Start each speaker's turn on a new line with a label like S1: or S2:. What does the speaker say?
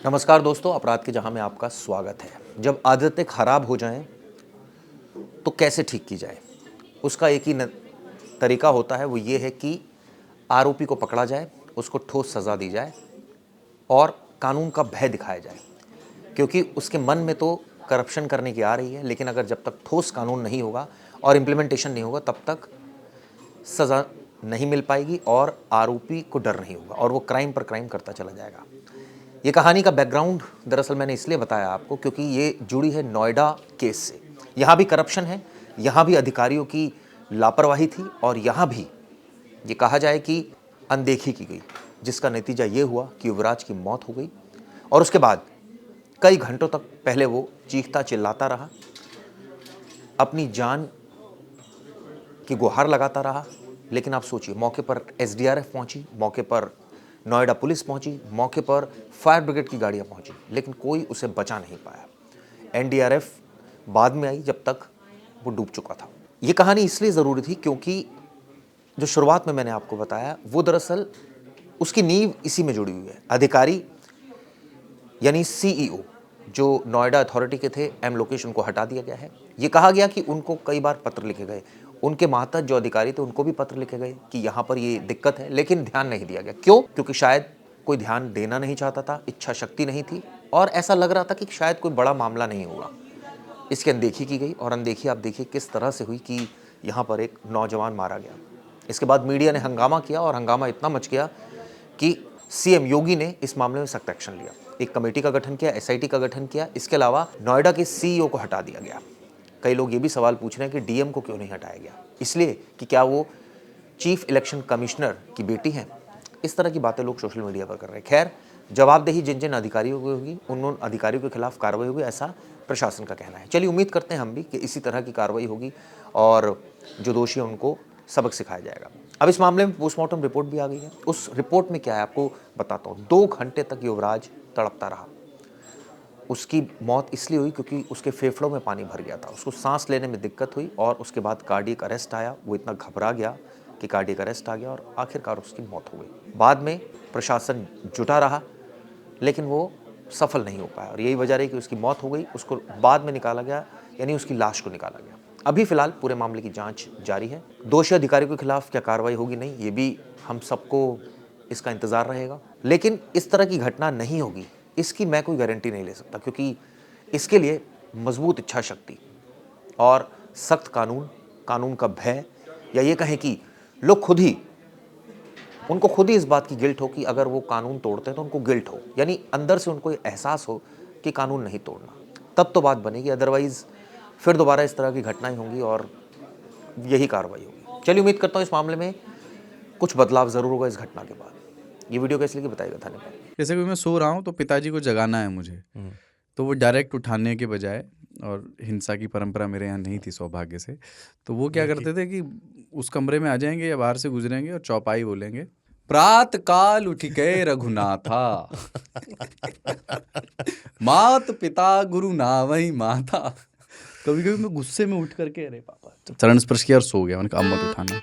S1: नमस्कार दोस्तों, अपराध के जहां में आपका स्वागत है। जब आदतें खराब हो जाएं तो कैसे ठीक की जाए, उसका एक ही तरीका होता है। वो ये है कि आरोपी को पकड़ा जाए, उसको ठोस सज़ा दी जाए और कानून का भय दिखाया जाए। क्योंकि उसके मन में तो करप्शन करने की आ रही है, लेकिन अगर जब तक ठोस कानून नहीं होगा और इम्प्लीमेंटेशन नहीं होगा तब तक सज़ा नहीं मिल पाएगी और आरोपी को डर नहीं होगा और वो क्राइम पर क्राइम करता चला जाएगा। ये कहानी का बैकग्राउंड दरअसल मैंने इसलिए बताया आपको क्योंकि ये जुड़ी है नोएडा केस से। यहाँ भी करप्शन है, यहाँ भी अधिकारियों की लापरवाही थी और यहाँ भी ये कहा जाए कि अनदेखी की गई, जिसका नतीजा ये हुआ कि युवराज की मौत हो गई। और उसके बाद कई घंटों तक पहले वो चीखता चिल्लाता रहा, अपनी जान की गुहार लगाता रहा। लेकिन आप सोचिए, मौके पर एसडीआरएफ पहुंची, मौके पर नोएडा पुलिस पहुंची, मौके पर फायर ब्रिगेड की गाड़ियां पहुंची, लेकिन कोई उसे बचा नहीं पाया। एनडीआरएफ बाद में आई जब तक वो डूब चुका था। ये कहानी इसलिए ज़रूरी थी क्योंकि जो शुरुआत में मैंने आपको बताया वो दरअसल उसकी नींव इसी में जुड़ी हुई है। अधिकारी यानी सीईओ जो नोएडा अथॉरिटी के थे, एम लोकेश, उनको हटा दिया गया है। ये कहा गया कि उनको कई बार पत्र लिखे गए, उनके मातहत जो अधिकारी थे उनको भी पत्र लिखे गए कि यहाँ पर ये दिक्कत है, लेकिन ध्यान नहीं दिया गया। क्यों? क्योंकि शायद कोई ध्यान देना नहीं चाहता था, इच्छा शक्ति नहीं थी और ऐसा लग रहा था कि शायद कोई बड़ा मामला नहीं होगा। इसकी अनदेखी की गई और अनदेखी आप देखिए किस तरह से हुई कि यहाँ पर एक नौजवान मारा गया। इसके बाद मीडिया ने हंगामा किया और हंगामा इतना मच गया कि सीएम योगी ने इस मामले में सख्त एक्शन लिया। एक कमेटी का गठन किया, एसआईटी का गठन किया। इसके अलावा नोएडा के सीईओ को हटा दिया गया। कई लोग ये भी सवाल पूछ रहे हैं कि डीएम को क्यों नहीं हटाया गया, इसलिए कि क्या वो चीफ इलेक्शन कमिश्नर की बेटी हैं। इस तरह की बातें लोग सोशल मीडिया पर कर रहे हैं। खैर, जवाबदेही जिन जिन अधिकारियों की होगी उन अधिकारियों के खिलाफ कार्रवाई होगी, ऐसा प्रशासन का कहना है। चलिए, उम्मीद करते हैं हम भी कि इसी तरह की कार्रवाई होगी और जो दोषी हैं उनको सबक सिखाया जाएगा। अब इस मामले में पोस्टमार्टम रिपोर्ट भी आ गई है। उस रिपोर्ट में क्या है आपको बताता हूँ। 2 घंटे तक युवराज तड़पता रहा। उसकी मौत इसलिए हुई क्योंकि उसके फेफड़ों में पानी भर गया था, उसको सांस लेने में दिक्कत हुई और उसके बाद कार्डियक अरेस्ट आया। वो इतना घबरा गया कि कार्डियक अरेस्ट आ गया और आखिरकार उसकी मौत हो गई। बाद में प्रशासन जुटा रहा लेकिन वो सफल नहीं हो पाया और यही वजह रही कि उसकी मौत हो गई। उसको बाद में निकाला गया, यानी उसकी लाश को निकाला गया। अभी फिलहाल पूरे मामले की जांच जारी है। दोषी अधिकारियों के खिलाफ क्या कार्रवाई होगी नहीं, ये भी हम सबको इसका इंतज़ार रहेगा। लेकिन इस तरह की घटना नहीं होगी इसकी मैं कोई गारंटी नहीं ले सकता, क्योंकि इसके लिए मजबूत इच्छा शक्ति और सख्त कानून, कानून का भय, या ये कहें कि लोग उनको खुद ही इस बात की गिल्ट हो कि अगर वो कानून तोड़ते हैं तो उनको गिल्ट हो, यानी अंदर से उनको एहसास हो कि कानून नहीं तोड़ना, तब तो बात बनेगी। अदरवाइज फिर दोबारा इस तरह की घटनाएं होंगी और यही कार्रवाई होगी। चलिए, उम्मीद करता हूँ इस मामले में कुछ बदलाव ज़रूर होगा इस घटना के बाद। ये वीडियो कैसे लगी बताइएगा। धन्यवाद।
S2: जैसे कि मैं सो रहा हूँ तो पिताजी को जगाना है मुझे, तो वो डायरेक्ट उठाने के बजाय, और हिंसा की परंपरा मेरे यहाँ नहीं थी सौभाग्य से, तो वो क्या करते थे कि उस कमरे में आ जाएंगे या बाहर से गुजरेंगे और चौपाई बोलेंगे, प्रात काल उठिके रघुनाथा मात पिता गुरु नावई माता। कभी कभी मैं गुस्से में उठ करके अरे पापा, चरण स्पर्श किया और सो गया। मैंने कहा अब मत उठाना।